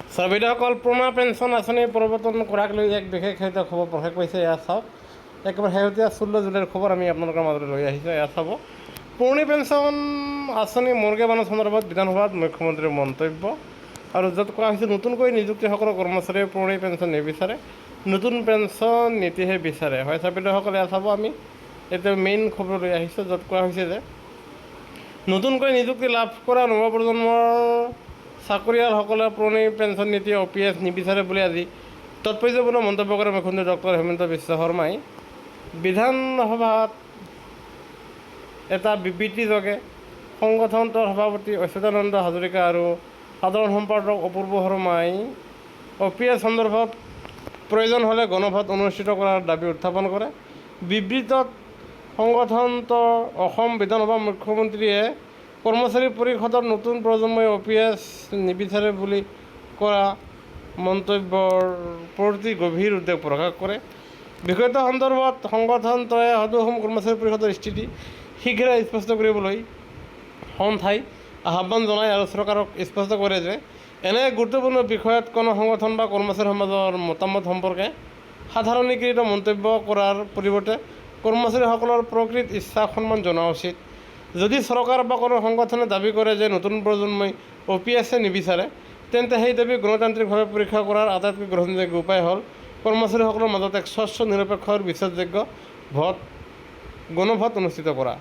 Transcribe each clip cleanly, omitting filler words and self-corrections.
ছাৰবিদাসকল পুৰণা পেঞ্চন আঁচনি প্ৰৱৰ্তন কৰাক লৈ এক বিশেষ খবৰ প্ৰকাশ পাইছে। এয়া চাওক, একেবাৰে শেহতীয়া 16 জুলাইৰ খবৰ আমি আপোনালোকৰ মাজলৈ লৈ আহিছোঁ। এয়া চাব, পুৰণি পেঞ্চন আঁচনি মৰ্গে বান্ধ সন্দৰ্ভত বিধানসভাত মুখ্যমন্ত্ৰীৰ মন্তব্য। আৰু য'ত কোৱা হৈছে নতুনকৈ নিযুক্তিসকলৰ কৰ্মচাৰীয়ে পুৰণি পেঞ্চন নিবিচাৰে, নতুন পেঞ্চন নীতিহে বিচাৰে। হয় ছাৰবিদাসকল, এয়া চাব, আমি এতিয়া মেইন খবৰ লৈ আহিছোঁ, য'ত কোৱা হৈছে যে নতুনকৈ নিযুক্তি লাভ কৰা নৱপ্ৰজন্মৰ চাকৰিয়ালসকলে পুৰণি পেঞ্চন নীতি OPS নিবিচাৰে বুলি আজি তাৎপৰ্যপূৰ্ণ মন্তব্য কৰে মুখ্যমন্ত্ৰী ডক্টৰ হিমন্ত বিশ্ব শৰ্মাই। বিধানসভাত এটা বিবৃতিযোগে সংগঠনটোৰ সভাপতি অচ্যুতানন্দ হাজৰিকা আৰু সাধাৰণ সম্পাদক অপূৰ্ব শৰ্মাই OPS সন্দৰ্ভত প্ৰয়োজন হ'লে গণভোট অনুষ্ঠিত কৰাৰ দাবী উত্থাপন কৰে। বিবৃতিত সংগঠনটোৰ অসম বিধানসভাৰ মুখ্যমন্ত্ৰীয়ে কৰ্মচাৰী পৰিষদৰ নতুন প্ৰজন্মই OPS নিবিচাৰে বুলি কৰা মন্তব্যৰ প্ৰতি গভীৰ উদ্বেগ প্ৰকাশ কৰে। বিষয়টো সন্দৰ্ভত সংগঠনটোৱে সদৌ অসম কৰ্মচাৰী পৰিষদৰ স্থিতি শীঘ্ৰে স্পষ্ট কৰিবলৈ সন্থাই আহ্বান জনায় আৰু চৰকাৰক স্পষ্ট কৰে যে এনে গুৰুত্বপূৰ্ণ বিষয়ত কোনো সংগঠন বা কৰ্মচাৰী সমাজৰ মতামত সম্পৰ্কে সাধাৰণীকৃত মন্তব্য কৰাৰ পৰিৱৰ্তে কৰ্মচাৰীসকলৰ প্ৰকৃত ইচ্ছাক সন্মান জনোৱা উচিত। যদি চৰকাৰ বা কোনো সংগঠনে দাবী কৰে যে নতুন প্ৰজন্মই OPS নিবিচাৰে, তেন্তে সেই দাবী গণতান্ত্ৰিকভাৱে পৰীক্ষা কৰাৰ আটাইতকৈ গ্ৰহণযোগ্য উপায় হ'ল কৰ্মচাৰীসকলৰ মাজত এক স্বচ্ছ নিৰপেক্ষ আৰু বিশ্বাসযোগ্য গণভোট অনুষ্ঠিত কৰা।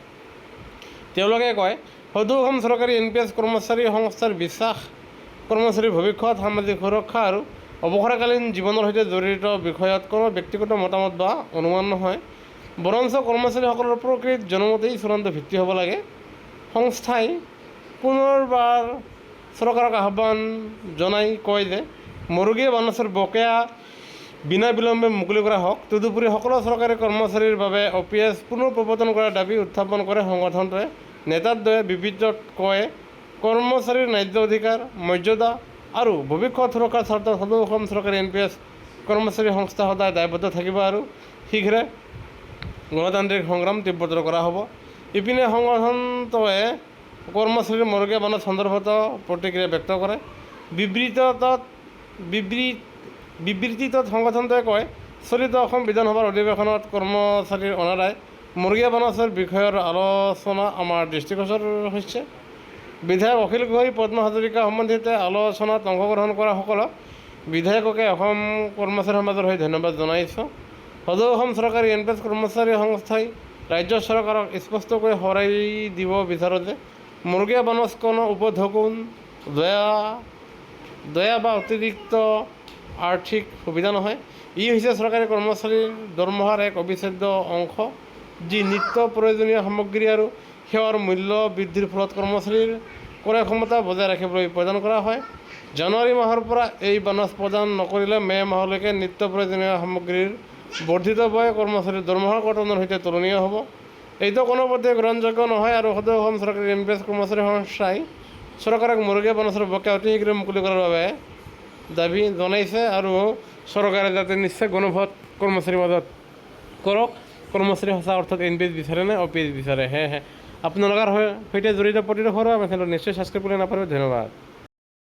তেওঁলোকে কয়, সদৌ অসম চৰকাৰী NPS কৰ্মচাৰী সংস্থাৰ বিশ্বাস, কৰ্মচাৰীৰ ভৱিষ্যত, সামাজিক সুৰক্ষা আৰু অৱসৰকালীন জীৱনৰ সৈতে জড়িত বিষয়ত কোনো ব্যক্তিগত মতামত বা অনুমান নহয়, বৰঞ্চ কৰ্মচাৰীসকলৰ প্ৰকৃত জনমতেই চূড়ান্ত ভিত্তি হ'ব লাগে। সংস্থাই পুনৰবাৰ চৰকাৰক আহ্বান জনাই কয় যে মৰুগীয়া বানচৰ বকেয়া বিনা বিলম্বে মুকলি কৰা হওক। তদুপৰি সকলো চৰকাৰী কৰ্মচাৰীৰ বাবে OPS পুনৰ প্ৰৱৰ্তন কৰাৰ দাবী উত্থাপন কৰে সংগঠনটোৱে। নেতাদ্বয়ে বিবৃতিত কয়, কৰ্মচাৰীৰ ন্যায্য অধিকাৰ, মৰ্যাদা আৰু ভৱিষ্যত সুৰক্ষাৰ স্বাৰ্থত সদৌ অসম চৰকাৰী NPS কৰ্মচাৰী সংস্থা সদায় দায়বদ্ধ থাকিব আৰু শীঘ্ৰে গণতান্ত্ৰিক সংগ্ৰাম তীব্ৰতৰ কৰা হ'ব। ইপিনে সংগঠনটোৱে কৰ্মচাৰীৰ মৰুগীয়া বান্ধ সন্দৰ্ভত প্ৰতিক্ৰিয়া ব্যক্ত কৰে। বিবৃতিটোত সংগঠনটোৱে কয়, চলিত অসম বিধানসভাৰ অধিৱেশনত কৰ্মচাৰীৰ অনাদায় মৰুগীয়া বান্ধৰ বিষয়ৰ আলোচনা আমাৰ দৃষ্টিগোচৰ হৈছে। বিধায়ক অখিল গগৈ, পদ্ম হাজৰিকা সম্বন্ধিত আলোচনাত অংশগ্ৰহণ কৰা সকলক বিধায়কে অসম কৰ্মচাৰী সমাজৰ হৈ ধন্যবাদ জনাইছোঁ। সদৌ অসম চৰকাৰী NPS কৰ্মচাৰী সংস্থাই ৰাজ্য চৰকাৰক স্পষ্টকৈ সোঁৱৰাই দিব বিচাৰে যে মৰুগীয়া বান্ধ কোনো উপঢৌকন, দয়া বা অতিৰিক্ত আৰ্থিক সুবিধা নহয়। ই হৈছে চৰকাৰী কৰ্মচাৰীৰ দৰমহাৰ এক অবিচ্ছেদ্য অংশ, যি নিত্য প্ৰয়োজনীয় সামগ্ৰী আৰু সেৱাৰ মূল্য বৃদ্ধিৰ ফলত কৰ্মচাৰীৰ ক্ৰয় ক্ষমতা বজাই ৰাখিবলৈ প্ৰদান কৰা হয়। জানুৱাৰী মাহৰ পৰা এই বানচ প্ৰদান নকৰিলে মে' মাহলৈকে নিত্য প্ৰয়োজনীয় সামগ্ৰীৰ বৰ্ধিত ব্যয় কৰ্মচাৰীৰ দৰমহাৰ কৰ্তনৰ সৈতে তুলনীয় হ'ব। এইটো কোনোপধ্যেই গ্ৰহণযোগ্য নহয় আৰু সদৌ অসম চৰকাৰী NPS কৰ্মচাৰী সংস্থাই চৰকাৰক মৰুগীয়া বানচৰ বকেয়া অতি শীঘ্ৰে মুকলি কৰাৰ বাবে দাবী জনাইছে আৰু চৰকাৰে যাতে নিশ্চয় গণভোট কৰ্মচাৰীৰ মাজত কৰক। কৰ্মচাৰী সঁচা অৰ্থত NPS বিচাৰে নে OPS বিচাৰে? আপোনালোকৰ সৈতে জড়িত প্ৰতিটো সৰু আমাৰ চেনেলত নিশ্চয় ছাবস্ক্ৰাইব কৰি নাপাব। ধন্যবাদ।